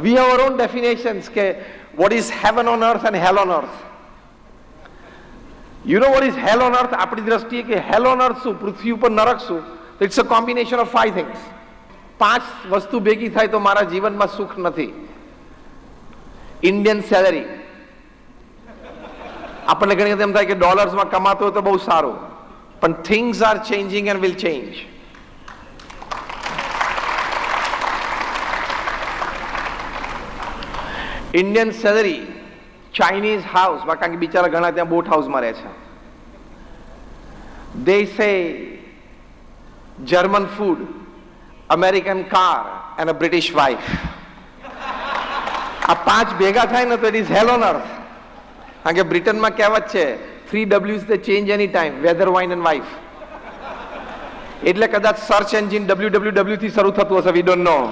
We have our own definitions કે what is heaven on earth and hell on earth. You know what is hell on earth? આપણી દ્રષ્ટિએ કે hell on earth શું, પૃથ્વી ઉપર નરક શું? It's a combination of 5 things. 5 વસ્તુ ભેગી થાય તો મારા જીવનમાં સુખ નથી. ઇન્ડિયન સેલરી, આપણને ઘણી વખત એમ થાય કે ડોલર્સમાં કમાતો હોય તો બહુ સારું, પણ things are changing and will change. Indian salary, Chinese હાઉસમાં, કારણ કે બિચારા ઘણા ત્યાં બોટ હાઉસમાં રહે છે. They say German food, American car and a British wife. આ 5 ભેગા થાય ને તો it is hell on earth. કારણ કે બ્રિટનમાં કહેવત છે 3 W's they change any time, weather, wine and wife. એટલે કદાચ સર્ચ એન્જિન www થી શરૂ થતું હશે, we don't know.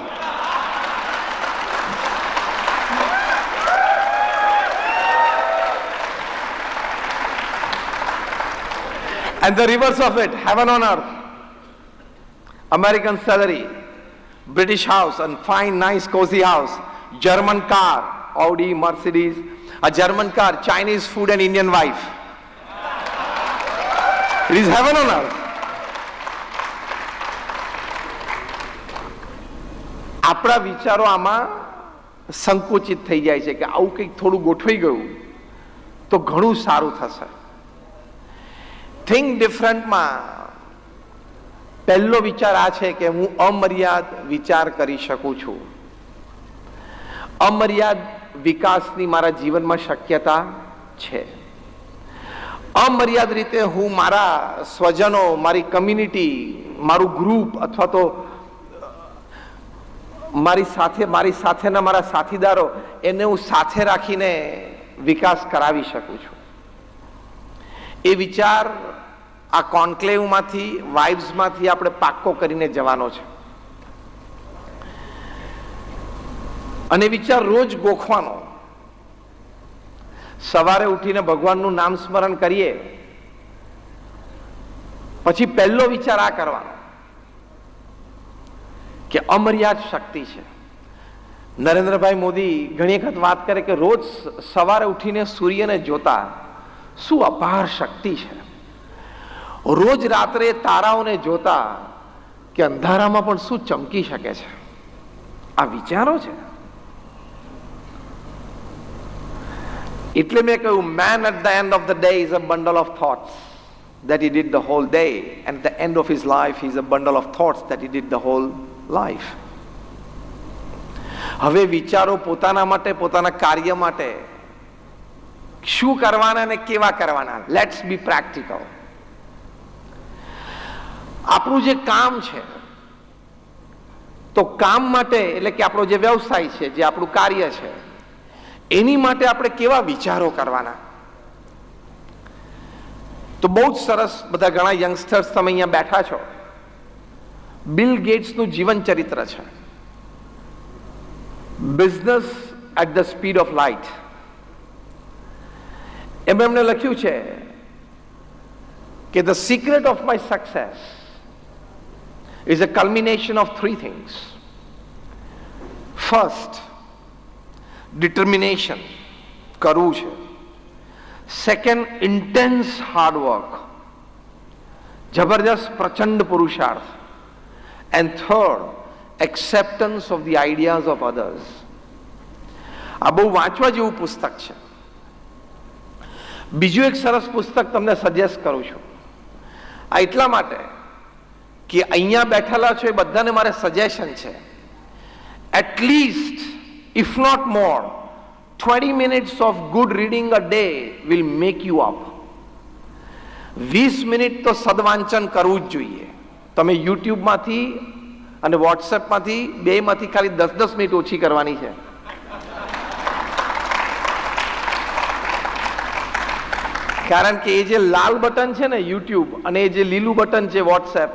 And the reverse of it, heaven on earth. American salary, British house, and fine, nice, cozy house. German car, Audi, Mercedes. A German car, Chinese food and Indian wife. It is heaven on earth. આપણા વિચારો આમાં સંકુચિત થઈ જાય છે કે આવું કંઈક થોડું ગોઠવાઈ ગયું તો ઘણું સારું થશે. થિંક ડિફરન્ટમાં પહેલો વિચાર આ છે કે હું અમર્યાદ વિચાર કરી શકું છું. અમર્યાદ વિકાસની મારા જીવનમાં શક્યતા છે. અમર્યાદ રીતે હું મારા સ્વજનો, મારી કમ્યુનિટી, મારું ગ્રુપ અથવા તો મારી સાથેના મારા સાથીદારો, એને હું સાથે રાખીને વિકાસ કરાવી શકું છું. એ વિચાર આ કોન્ક્લેવમાંથી, વાઇબ્સમાંથી આપણે પાક્કો કરીને જવાનો છે. અને વિચાર રોજ ગોખવાનો. સવારે ઉઠીને ભગવાનનું નામ સ્મરણ કરીએ પછી પહેલો વિચાર આ કરવાનો કે અમર્યાદ શક્તિ છે. નરેન્દ્રભાઈ મોદી ઘણી વખત વાત કરે કે રોજ સવારે ઉઠીને સૂર્યને જોતા શું અપાર શક્તિ છે. રોજ રાત્રે તારાઓને જોતા કે અંધારામાં પણ શું ચમકી શકે છે. આ વિચારો છે. એટલે મેં કહ્યું, man at the end of the day is a bundle of thoughts that he did the whole day, and at the end of his life he is a bundle of thoughts that he did the whole life. હવે વિચારો પોતાના માટે, પોતાના કાર્ય માટે શું કરવાના અને કેવા કરવાના. Let's be practical. આપણું જે કામ છે તો કામ માટે, એટલે કે આપણો જે વ્યવસાય છે, જે આપણું કાર્ય છે, એની માટે આપણે કેવા વિચારો કરવાના. તો બહુ જ સરસ બધા ઘણા યંગસ્ટર્સ તમે અહીંયા બેઠા છો. બિલ ગેટ્સનું જીવન ચરિત્ર છે, Business at the Speed of Light. એમણે લખ્યું છે કે the secret of my success is a culmination of 3 things. First, determination, કરવું છે. Second, intense hard work, જબરજસ્ત પ્રચંડ પુરુષાર્થ. And third, acceptance of the ideas of others. આ બહુ વાંચવા જેવું પુસ્તક છે. બીજું એક સરસ પુસ્તક તમને સજેસ્ટ કરું છું. આ એટલા માટે કે અહીંયા બેઠેલા છો એ બધાને મારે સજેશન છે. At least if not more 20 minutes of good reading a day will make you up. 20 minute તો સદવાંચન કરવું જ જોઈએ. તમે યુટ્યુબમાંથી અને વોટ્સએપમાંથી બેમાંથી ખાલી 10-10 મિનિટ ઓછી કરવાની છે. કારણ કે એ જે લાલ બટન છે ને યુટ્યુબ, અને એ જે લીલું બટન છે વોટ્સએપ,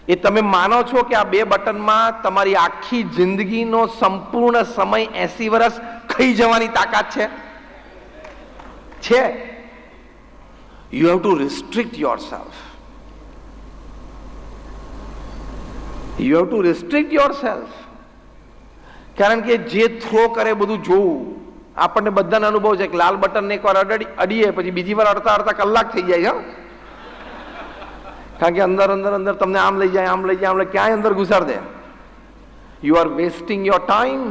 એ તમે માનો છો કે આ 2 બટનમાં તમારી આખી જિંદગીનો સંપૂર્ણ સમય 80 વર્ષ ખાઈ જવાની તાકાત છે. You have to restrict yourself. You have to restrict yourself. કારણ કે જે થ્રો કરે બધું જોવું. આપણને બધાનો અનુભવ છે કે લાલ બટન એકવાર અડીએ પછી બીજી વાર અડતા અડતા કલાક થઈ જાય છે. કારણ કે અંદર અંદર અંદર તમને આમ લઈ જાય, આમ લઈ જાય, આમ લઈ ક્યાંય અંદર ઘુસાડ દે. You are wasting your time,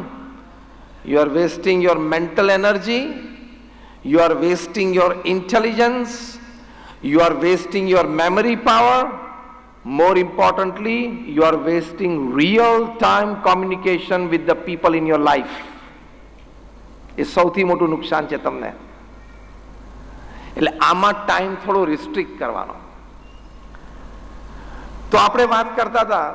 you are wasting your mental energy, you are wasting your intelligence, you are wasting your memory power. More importantly, you are wasting real-time communication with the people in your life. એ સૌથી મોટું નુકસાન છે તમને. એટલે આમાં time થોડો restrict કરવાનો. તો આપણે વાત કરતા હતા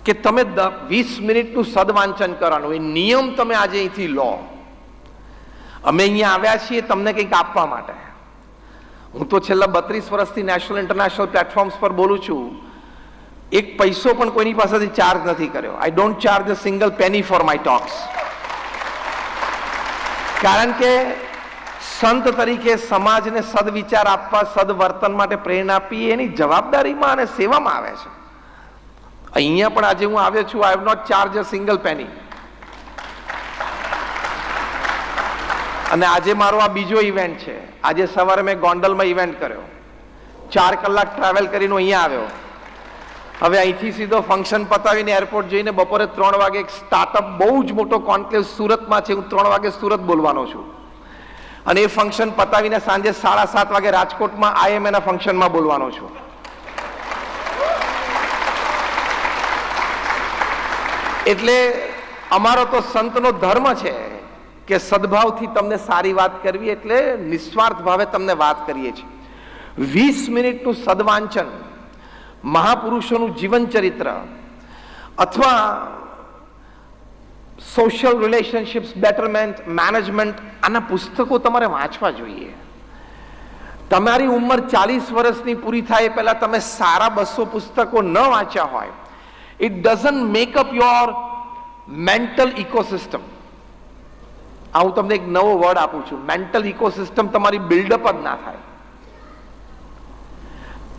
કે તમે 20 મિનિટનું સદવાંચન કરવાનું, એ નિયમ તમે આજે અહીંથી લો. અમે અહીંયા આવ્યા છીએ તમને કંઈક આપવા માટે. હું તો છેલ્લા 32 વર્ષથી નેશનલ ઇન્ટરનેશનલ પ્લેટફોર્મ્સ પર બોલું છું. એક પૈસો પણ કોઈની પાસેથી ચાર્જ નથી કર્યો. I don't charge a single penny for my talks. કારણ કે સંત તરીકે સમાજને સદવિચાર આપવા, સદવર્તન માટે પ્રેરણા આપી એની જવાબદારીમાં અને સેવામાં આવે છે. અહીંયા પણ આજે હું આવ્યો છું. I have not charge a single penny. અને આજે મારો આ બીજો ઇવેન્ટ છે. આજે સવારે મેં ગોંડલમાં ઇવેન્ટ કર્યો. 4 કલાક ટ્રાવેલ કરીને અહીંયા આવ્યો. હવે અહીંથી સીધો ફંક્શન પતાવીને એરપોર્ટ જઈને બપોરે 3 વાગે એક સ્ટાર્ટઅપ બહુ જ મોટો કોન્ક્લેવ સુરતમાં છે. હું 3 વાગે સુરત બોલવાનો છું. અને એ ફંક્શન પતાવીને સાંજે 7:30 વાગે રાજકોટમાં IMA ફંક્શનમાં બોલવાનો છું. એટલે અમારો તો સંતનો ધર્મ છે કે સદભાવથી તમને સારી વાત કરવી, એટલે નિસ્વાર્થ ભાવે તમને વાત કરીએ છીએ. 20 મિનિટનું સદવાંચન, મહાપુરુષોનું જીવન ચરિત્ર અથવા સોશિયલ રિલેશનશિપ્સ બેટરમેન્ટ, મેનેજમેન્ટ, આના પુસ્તકો તમારે વાંચવા જોઈએ. તમારી ઉંમર 40 વર્ષની પૂરી થાય પહેલા તમે સારા 200 પુસ્તકો ન વાંચ્યા હોય, it doesn't make up your mental ecosystem. આ હું તમને એક નવો વર્ડ આપું છું. મેન્ટલ ઇકોસિસ્ટમ તમારી બિલ્ડઅપ જ ના થાય.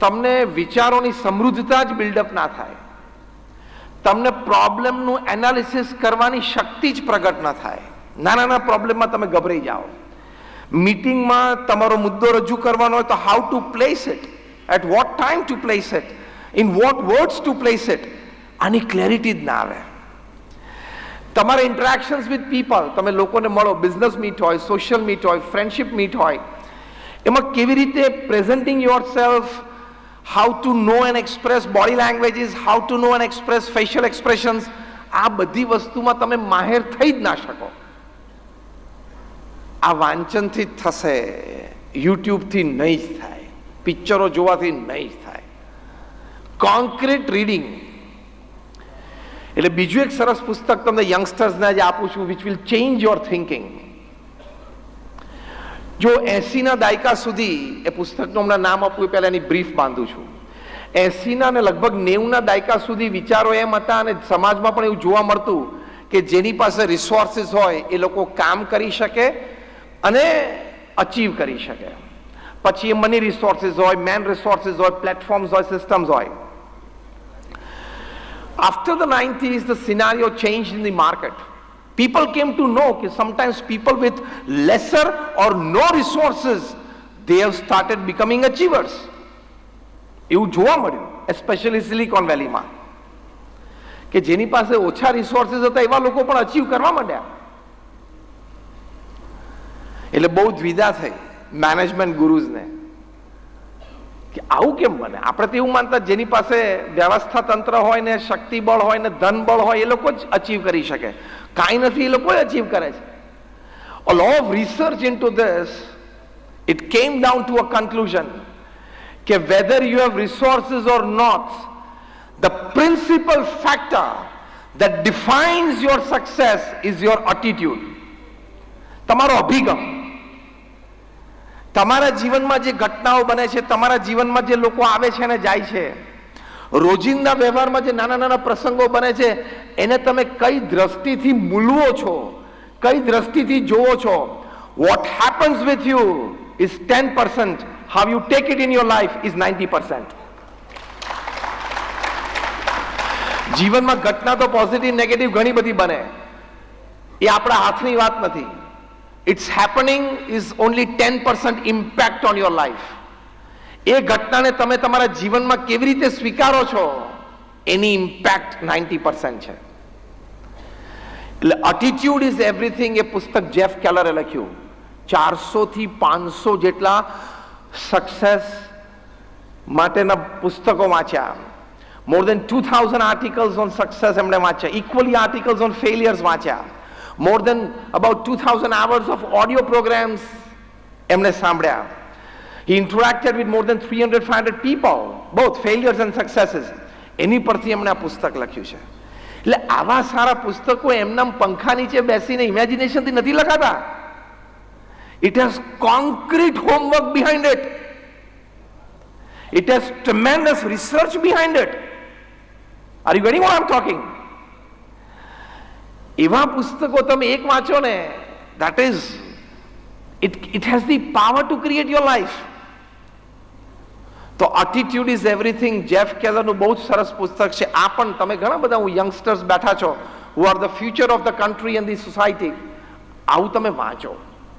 તમને વિચારોની સમૃદ્ધતા જ બિલ્ડઅપ ના થાય. તમને પ્રોબ્લેમનું એનાલિસિસ કરવાની શક્તિ જ પ્રગટ ન થાય. નાના નાના પ્રોબ્લેમમાં તમે ગભરાઈ જાઓ. મીટિંગમાં તમારો મુદ્દો રજૂ કરવાનો હોય તો how to place it, at what time to place it, in what words to place it, આની ક્લેરિટી જ ના આવે. તમારા ઇન્ટરેક્શન્સ વિથ પીપલ, તમે લોકોને મળો, બિઝનેસ મીટ હોય, સોશિયલ મીટ હોય, ફ્રેન્ડશિપ મીટ હોય, એમાં કેવી રીતે presenting yourself, how to know and express body languages, how to know and express facial expressions, આ બધી વસ્તુમાં તમે માહેર થઈ જ ના શકો. આ વાંચનથી જ થશે, યુટ્યુબથી નહીં જ થાય, પિક્ચરો જોવાથી નહીં જ થાય. Concrete reading. એટલે બીજું એક સરસ પુસ્તક તમને યંગસ્ટર્સને આજે આપું છું, which will change your thinking. જો 80ના દાયકા સુધી, એ પુસ્તકનું હમણાં નામ આપવું પહેલા એની બ્રીફ બાંધું છું. 80ના અને લગભગ 90ના દાયકા સુધી વિચારો એમ હતા, અને સમાજમાં પણ એવું જોવા મળતું કે જેની પાસે રિસોર્સિસ હોય એ લોકો કામ કરી શકે અને અચીવ કરી શકે. પછી એ મની રિસોર્સિસ હોય, મેન રિસોર્સિસ હોય, પ્લેટફોર્મ્સ હોય, સિસ્ટમ્સ હોય. After the 90s, the scenario changed in the market. People came to know that sometimes people with lesser or no resources, they have started becoming achievers. એવું જોવા મળ્યું, especially Silicon Valley માં, કે જેની પાસે ઓછા રિસોર્સિસ હતા એવા લોકો પણ અચીવ કરવા માંડ્યા. એટલે બહુ દ્વિધા થઈ મેનેજમેન્ટ ગુરુઝને કે આવું કેમ બને. આપણે તો એવું માનતા જેની પાસે વ્યવસ્થા તંત્ર હોય ને, શક્તિ બળ હોય ને, ધન બળ હોય, એ લોકો જ અચીવ કરી શકે. કાંઈ નથી, એ લોકો અચીવ કરે છે. A lot of research into this, it came down to a conclusion કે whether you have resources or not, the principal factor that defines your success is your attitude. તમારો અભિગમ. તમારા જીવનમાં જે ઘટનાઓ બને છે, તમારા જીવનમાં જે લોકો આવે છે અને જાય છે, રોજિંદા વ્યવહારમાં જે નાના નાના પ્રસંગો બને છે, એને તમે કઈ દ્રષ્ટિથી મૂલવો છો, કઈ દ્રષ્ટિથી જોવો છો. What happens with you is 10%, how you take it in your life is 90%. જીવનમાં ઘટના તો પોઝિટિવ નેગેટિવ ઘણી બધી બને, એ આપણા હાથની વાત નથી. It's happening is only 10% impact on your life. એ ઘટનાને તમે તમારા જીવનમાં કેવી રીતે સ્વીકારો છો એની ઇમ્પેક્ટ 90% છે. એટલે એટીટ્યુડ ઇઝ એવરીથિંગ એ પુસ્તક જેફ કેલરે લખ્યું. 400 થી 500 જેટલા સક્સેસ માટેના પુસ્તકો વાંચ્યા. More than 2000 articles on success એમણે વાંચ્યા. ઇક્વલી આર્ટિકલ્સ ઓન ફેલિયર્સ વાંચ્યા. More than about 2000 hours of audio programmes એમણે સાંભળ્યા. He interacted with more than 300-500 people, both failures and successes. એની પરથી એમણે આ પુસ્તક લખ્યું છે. એટલે આવા સારા પુસ્તકો એમના પંખા નીચે બેસીને ઇમેજિનેશનથી નથી લખાતા. It has concrete homework behind it. It has tremendous research behind it. Are you getting what I'm talking? એવા પુસ્તકો તમે એક વાંચો ને, that is, it has the power to create your life. તો એટીટ્યુડ ઇઝ એવરીથિંગ જેફ કેલરનું બહુ જ સરસ પુસ્તક છે. આ પણ તમે ઘણા બધા યંગસ્ટર્સ બેઠા છો, who are the future of the country and the society, આવું તમે વાંચો.